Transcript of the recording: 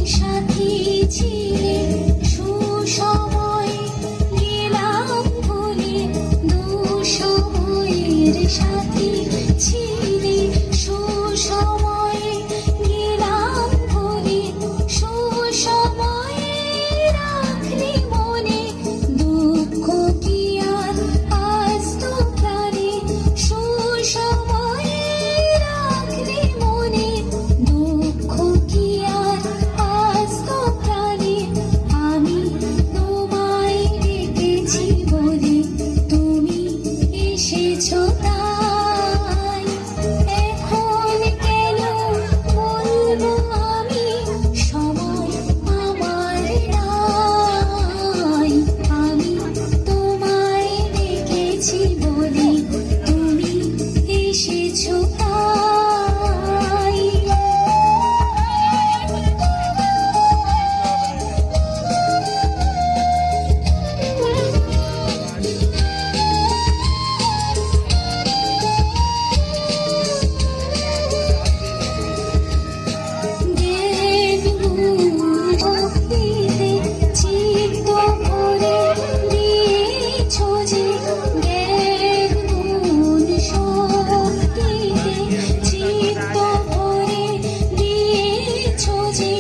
সাথী ছিলে সুসময় গেলাম ভুলে দুসময়ের সাথী ছিলে সুসময় গেলাম ভুলে সুসময়ে রাখলি মনে দুঃখ কি আর আসতো প্রাণে সুসময়ে রাখলি মনে দুঃখ কি আর আসতো প্রাণে আমি তোমায় ডেকেছি বলে তুমি এসেছো তাই এখন কেন বলবো আমি সময় আমার নাই আমি তোমায় ডেকেছি বলে তুমি এসেছো তাই চিত্ত ভরে দিয়েছো যে জ্ঞান গুণ শক্তিতে চিত্ত ভরে দিয়েছো যে